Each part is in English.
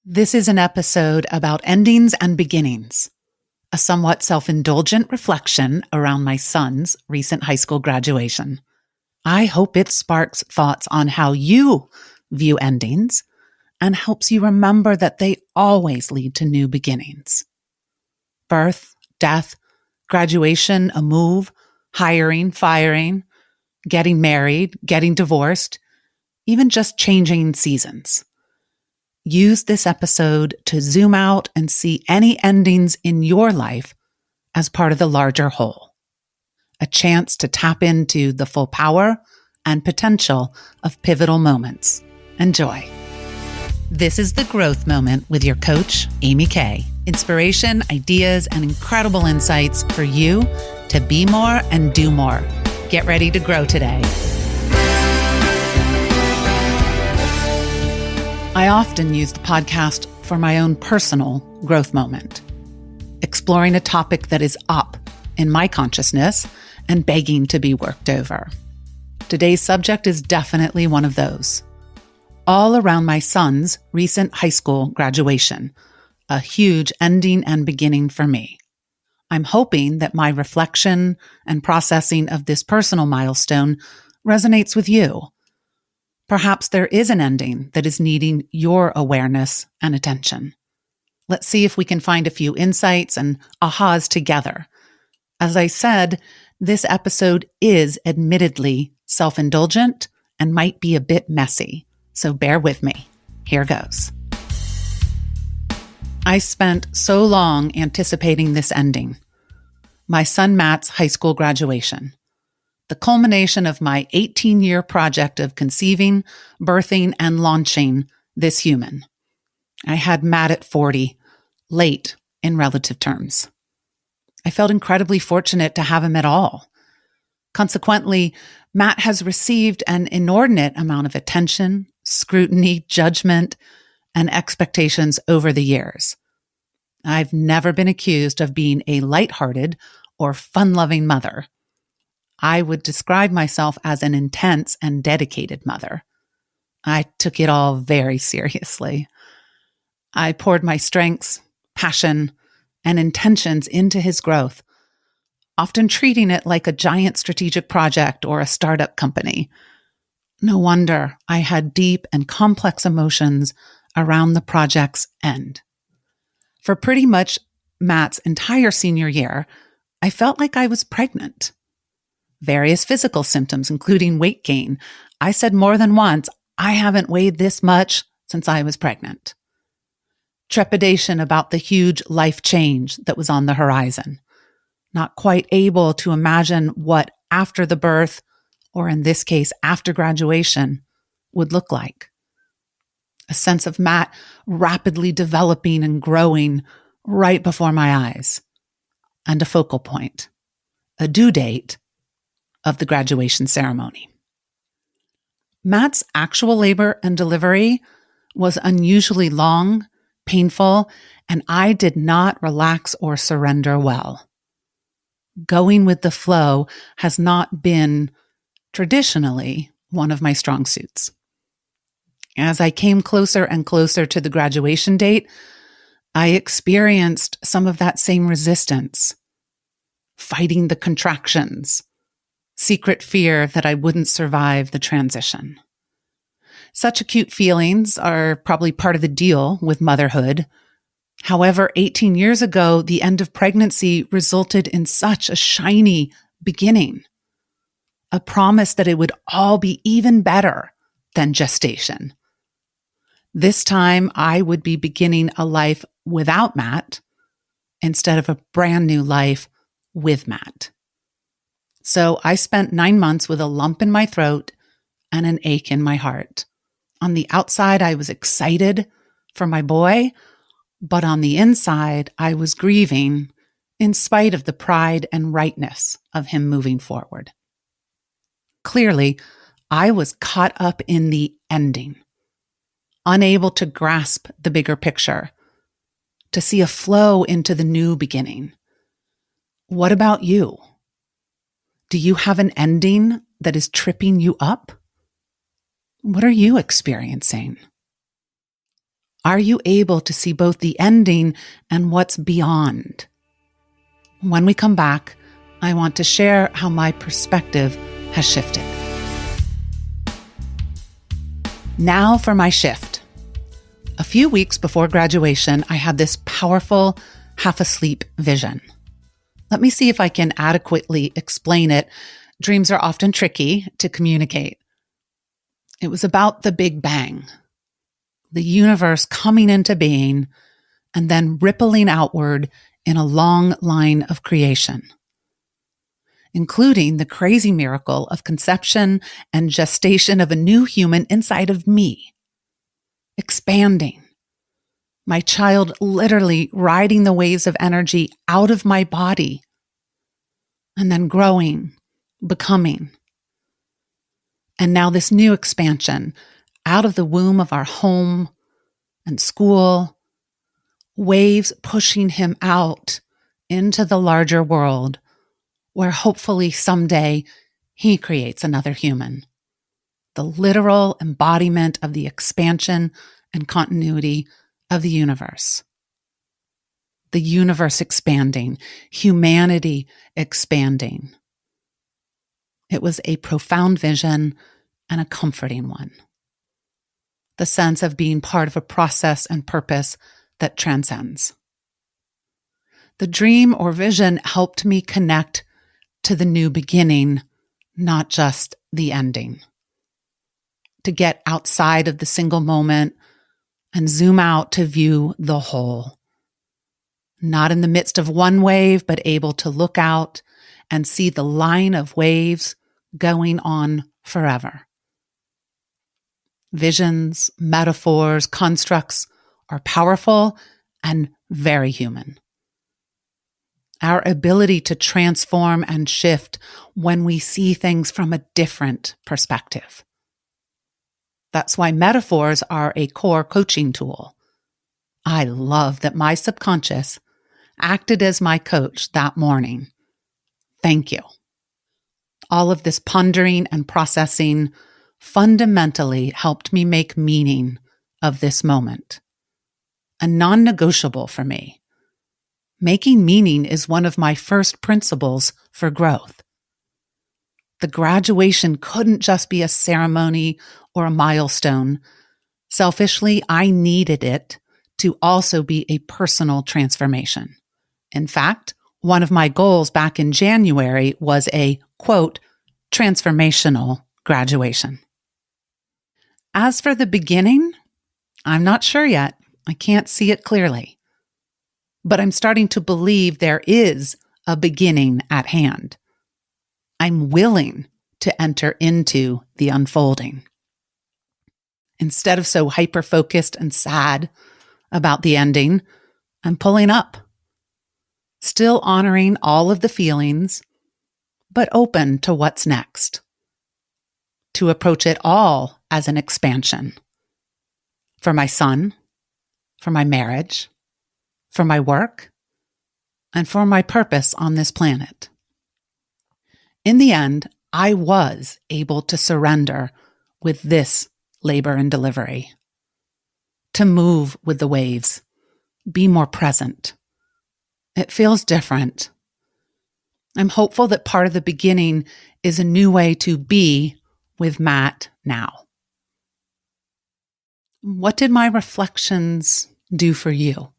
This is an episode about endings and beginnings, a somewhat self-indulgent reflection around my son's recent high school graduation. I hope it sparks thoughts on how you view endings and helps you remember that they always lead to new beginnings. Birth, death, graduation, a move, hiring, firing, getting married, getting divorced, even just changing seasons. Use this episode to zoom out and see any endings in your life as part of the larger whole. A chance to tap into the full power and potential of pivotal moments. Enjoy. This is The Growth Moment with your coach, Amy Kay. Inspiration, ideas, and incredible insights for you to be more and do more. Get ready to grow today. I often use the podcast for my own personal growth moment, exploring a topic that is up in my consciousness and begging to be worked over. Today's subject is definitely one of those. All around my son's recent high school graduation, a huge ending and beginning for me. I'm hoping that my reflection and processing of this personal milestone resonates with you. Perhaps there is an ending that is needing your awareness and attention. Let's see if we can find a few insights and ahas together. As I said, this episode is admittedly self-indulgent and might be a bit messy, so bear with me. Here goes. I spent so long anticipating this ending. My son Matt's high school graduation. The culmination of my 18-year project of conceiving, birthing, and launching this human. I had Matt at 40, late in relative terms. I felt incredibly fortunate to have him at all. Consequently, Matt has received an inordinate amount of attention, scrutiny, judgment, and expectations over the years. I've never been accused of being a lighthearted or fun-loving mother. I would describe myself as an intense and dedicated mother. I took it all very seriously. I poured my strengths, passion, and intentions into his growth, often treating it like a giant strategic project or a startup company. No wonder I had deep and complex emotions around the project's end. For pretty much Matt's entire senior year, I felt like I was pregnant. Various physical symptoms, including weight gain. I said more than once, I haven't weighed this much since I was pregnant. Trepidation about the huge life change that was on the horizon. Not quite able to imagine what after the birth, or in this case, after graduation, would look like. A sense of Matt rapidly developing and growing right before my eyes. And a focal point, a due date of the graduation ceremony. Matt's actual labor and delivery was unusually long, painful, and I did not relax or surrender well. Going with the flow has not been traditionally one of my strong suits. As I came closer and closer to the graduation date, I experienced some of that same resistance, fighting the contractions, secret fear that I wouldn't survive the transition. Such acute feelings are probably part of the deal with motherhood. However, 18 years ago, the end of pregnancy resulted in such a shiny beginning, a promise that it would all be even better than gestation. This time, I would be beginning a life without Matt instead of a brand new life with Matt. So I spent 9 months with a lump in my throat and an ache in my heart. On the outside, I was excited for my boy, but on the inside, I was grieving in spite of the pride and rightness of him moving forward. Clearly, I was caught up in the ending, unable to grasp the bigger picture, to see a flow into the new beginning. What about you? Do you have an ending that is tripping you up? What are you experiencing? Are you able to see both the ending and what's beyond? When we come back, I want to share how my perspective has shifted. Now for my shift. A few weeks before graduation, I had this powerful half-asleep vision. Let me see if I can adequately explain it. Dreams are often tricky to communicate. It was about the Big Bang, the universe coming into being and then rippling outward in a long line of creation, including the crazy miracle of conception and gestation of a new human inside of me, expanding. My child literally riding the waves of energy out of my body and then growing, becoming. And now this new expansion out of the womb of our home and school, waves pushing him out into the larger world where hopefully someday he creates another human. The literal embodiment of the expansion and continuity of the universe. The universe expanding, humanity expanding. It was a profound vision and a comforting one. The sense of being part of a process and purpose that transcends. The dream or vision helped me connect to the new beginning, not just the ending. To get outside of the single moment and zoom out to view the whole. Not in the midst of one wave, but able to look out and see the line of waves going on forever. Visions, metaphors, constructs are powerful and very human. Our ability to transform and shift when we see things from a different perspective. That's why metaphors are a core coaching tool. I love that my subconscious acted as my coach that morning. Thank you. All of this pondering and processing fundamentally helped me make meaning of this moment. A non-negotiable for me. Making meaning is one of my first principles for growth. The graduation couldn't just be a ceremony or a milestone. Selfishly, I needed it to also be a personal transformation. In fact, one of my goals back in January was a, quote, transformational graduation. As for the beginning, I'm not sure yet. I can't see it clearly. But I'm starting to believe there is a beginning at hand. I'm willing to enter into the unfolding. Instead of so hyper-focused and sad about the ending, I'm pulling up. Still honoring all of the feelings, but open to what's next. To approach it all as an expansion. For my son, for my marriage, for my work, and for my purpose on this planet. In the end, I was able to surrender with this labor and delivery. To move with the waves, be more present. It feels different. I'm hopeful that part of the beginning is a new way to be with Matt now. What did my reflections do for you?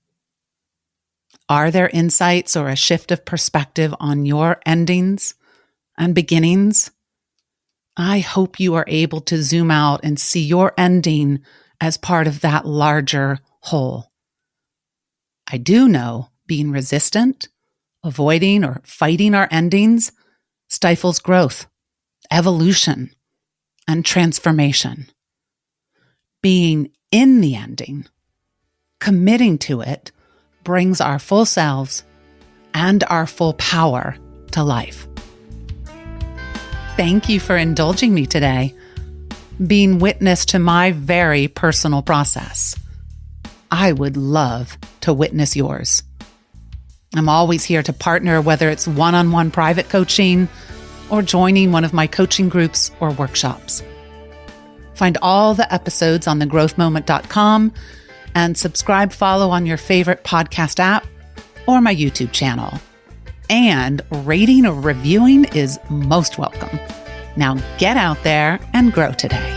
Are there insights or a shift of perspective on your endings and beginnings? I hope you are able to zoom out and see your ending as part of that larger whole. I do know being resistant, avoiding, or fighting our endings stifles growth, evolution, and transformation. Being in the ending, committing to it, brings our full selves and our full power to life. Thank you for indulging me today, being witness to my very personal process. I would love to witness yours. I'm always here to partner, whether it's one-on-one private coaching or joining one of my coaching groups or workshops. Find all the episodes on thegrowthmoment.com and subscribe, follow on your favorite podcast app or my YouTube channel. And rating or reviewing is most welcome. Now get out there and grow today.